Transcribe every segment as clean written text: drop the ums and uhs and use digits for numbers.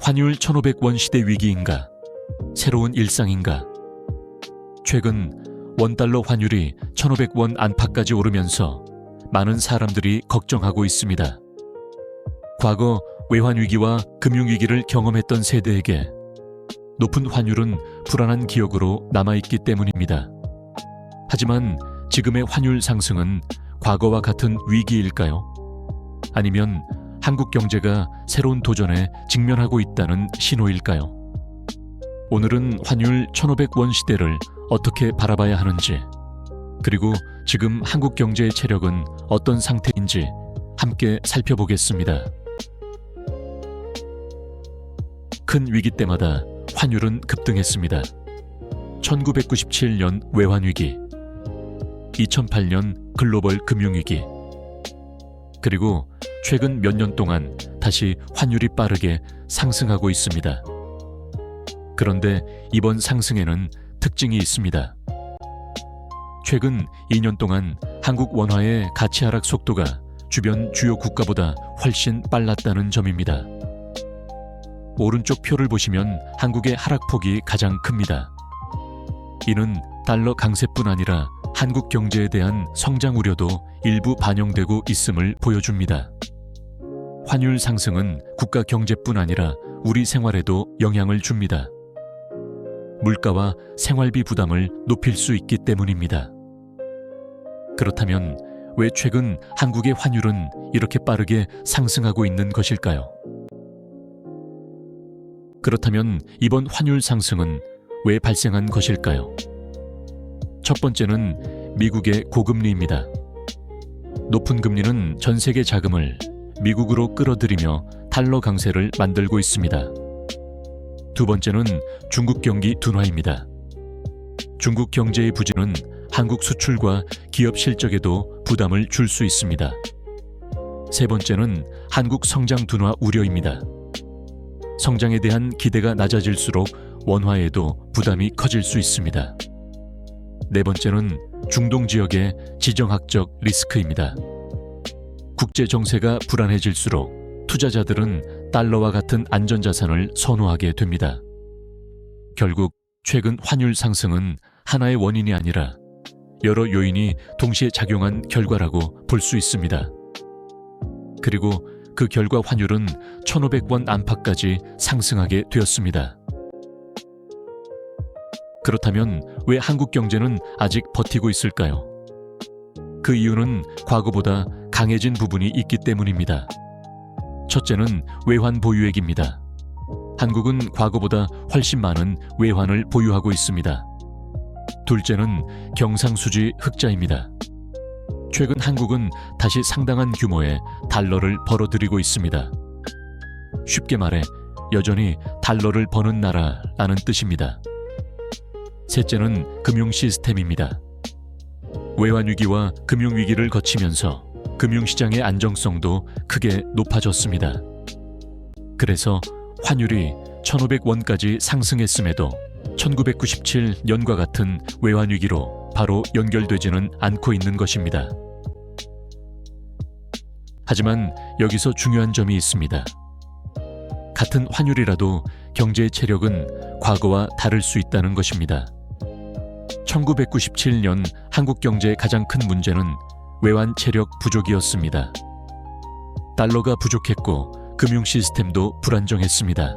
환율 1,500원 시대 위기인가? 새로운 일상인가? 최근 원달러 환율이 1,500원 안팎까지 오르면서 많은 사람들이 걱정하고 있습니다. 과거 외환위기와 금융위기를 경험했던 세대에게 높은 환율은 불안한 기억으로 남아있기 때문입니다. 하지만 지금의 환율 상승은 과거와 같은 위기일까요? 아니면 한국 경제가 새로운 도전에 직면하고 있다는 신호일까요? 오늘은 환율 1,500원 시대를 어떻게 바라봐야 하는지, 그리고 지금 한국 경제의 체력은 어떤 상태인지 함께 살펴보겠습니다. 큰 위기 때마다 환율은 급등했습니다. 1997년 외환위기, 2008년 글로벌 금융위기, 그리고 최근 몇 년 동안 다시 환율이 빠르게 상승하고 있습니다. 그런데 이번 상승에는 특징이 있습니다. 최근 2년 동안 한국 원화의 가치 하락 속도가 주변 주요 국가보다 훨씬 빨랐다는 점입니다. 오른쪽 표를 보시면 한국의 하락폭이 가장 큽니다. 이는 달러 강세뿐 아니라 한국 경제에 대한 성장 우려도 일부 반영되고 있음을 보여줍니다. 환율 상승은 국가 경제뿐 아니라 우리 생활에도 영향을 줍니다. 물가와 생활비 부담을 높일 수 있기 때문입니다. 그렇다면 왜 최근 한국의 환율은 이렇게 빠르게 상승하고 있는 것일까요? 그렇다면 이번 환율 상승은 왜 발생한 것일까요? 첫 번째는 미국의 고금리입니다. 높은 금리는 전 세계 자금을 미국으로 끌어들이며 달러 강세를 만들고 있습니다. 두 번째는 중국 경기 둔화입니다. 중국 경제의 부진은 한국 수출과 기업 실적에도 부담을 줄 수 있습니다. 세 번째는 한국 성장 둔화 우려입니다. 성장에 대한 기대가 낮아질수록 원화에도 부담이 커질 수 있습니다. 네 번째는 중동 지역의 지정학적 리스크입니다. 국제 정세가 불안해질수록 투자자들은 달러와 같은 안전자산을 선호하게 됩니다. 결국 최근 환율 상승은 하나의 원인이 아니라 여러 요인이 동시에 작용한 결과라고 볼 수 있습니다. 그리고 그 결과 환율은 1,500원 안팎까지 상승하게 되었습니다. 그렇다면 왜 한국 경제는 아직 버티고 있을까요? 그 이유는 과거보다 강해진 부분이 있기 때문입니다. 첫째는 외환 보유액입니다. 한국은 과거보다 훨씬 많은 외환을 보유하고 있습니다. 둘째는 경상수지 흑자입니다. 최근 한국은 다시 상당한 규모의 달러를 벌어들이고 있습니다. 쉽게 말해 여전히 달러를 버는 나라라는 뜻입니다. 셋째는 금융 시스템입니다. 외환위기와 금융위기를 거치면서 금융시장의 안정성도 크게 높아졌습니다. 그래서 환율이 1,500원까지 상승했음에도 1997년과 같은 외환위기로 바로 연결되지는 않고 있는 것입니다. 하지만 여기서 중요한 점이 있습니다. 같은 환율이라도 경제의 체력은 과거와 다를 수 있다는 것입니다. 1997년 한국 경제의 가장 큰 문제는 외환 체력 부족이었습니다. 달러가 부족했고 금융 시스템도 불안정했습니다.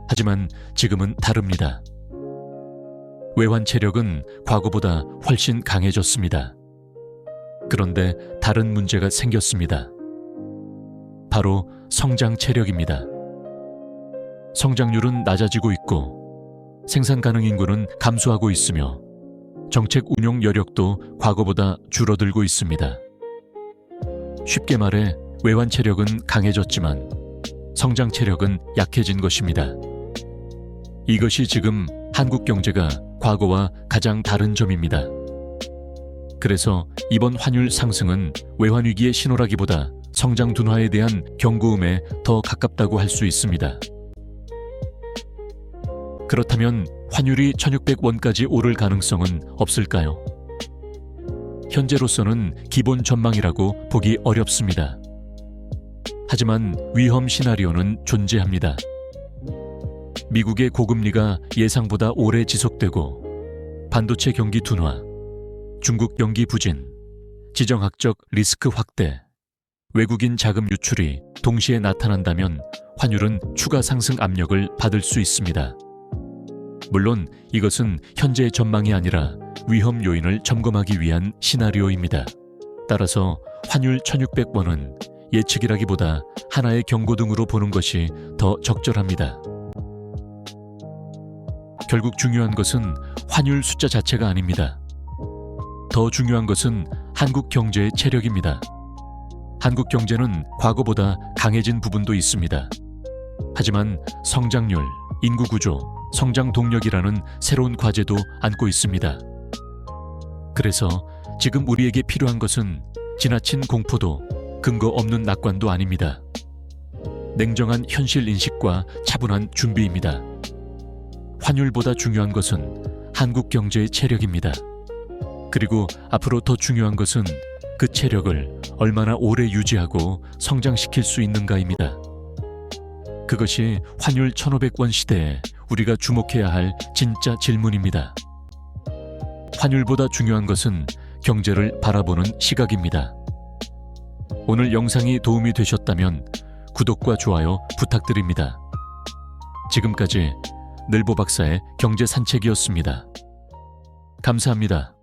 하지만 지금은 다릅니다. 외환 체력은 과거보다 훨씬 강해졌습니다. 그런데 다른 문제가 생겼습니다. 바로 성장 체력입니다. 성장률은 낮아지고 있고 생산 가능 인구는 감소하고 있으며 정책 운용 여력도 과거보다 줄어들고 있습니다. 쉽게 말해 외환 체력은 강해졌지만 성장 체력은 약해진 것입니다. 이것이 지금 한국 경제가 과거와 가장 다른 점입니다. 그래서 이번 환율 상승은 외환위기의 신호라기보다 성장 둔화에 대한 경고음에 더 가깝다고 할 수 있습니다. 그렇다면 환율이 1,600원까지 오를 가능성은 없을까요? 현재로서는 기본 전망이라고 보기 어렵습니다. 하지만 위험 시나리오는 존재합니다. 미국의 고금리가 예상보다 오래 지속되고 반도체 경기 둔화, 중국 경기 부진, 지정학적 리스크 확대, 외국인 자금 유출이 동시에 나타난다면 환율은 추가 상승 압력을 받을 수 있습니다. 물론 이것은 현재의 전망이 아니라 위험 요인을 점검하기 위한 시나리오입니다. 따라서 환율 1600원은 예측이라기보다 하나의 경고등으로 보는 것이 더 적절합니다. 결국 중요한 것은 환율 숫자 자체가 아닙니다. 더 중요한 것은 한국 경제의 체력입니다. 한국 경제는 과거보다 강해진 부분도 있습니다. 하지만 성장률, 인구구조, 성장 동력이라는 새로운 과제도 안고 있습니다. 그래서 지금 우리에게 필요한 것은 지나친 공포도 근거 없는 낙관도 아닙니다. 냉정한 현실 인식과 차분한 준비입니다. 환율보다 중요한 것은 한국 경제의 체력입니다. 그리고 앞으로 더 중요한 것은 그 체력을 얼마나 오래 유지하고 성장시킬 수 있는가입니다. 그것이 환율 1500원 시대에 우리가 주목해야 할 진짜 질문입니다. 환율보다 중요한 것은 경제를 바라보는 시각입니다. 오늘 영상이 도움이 되셨다면 구독과 좋아요 부탁드립니다. 지금까지 늘보 박사의 경제 산책이었습니다. 감사합니다.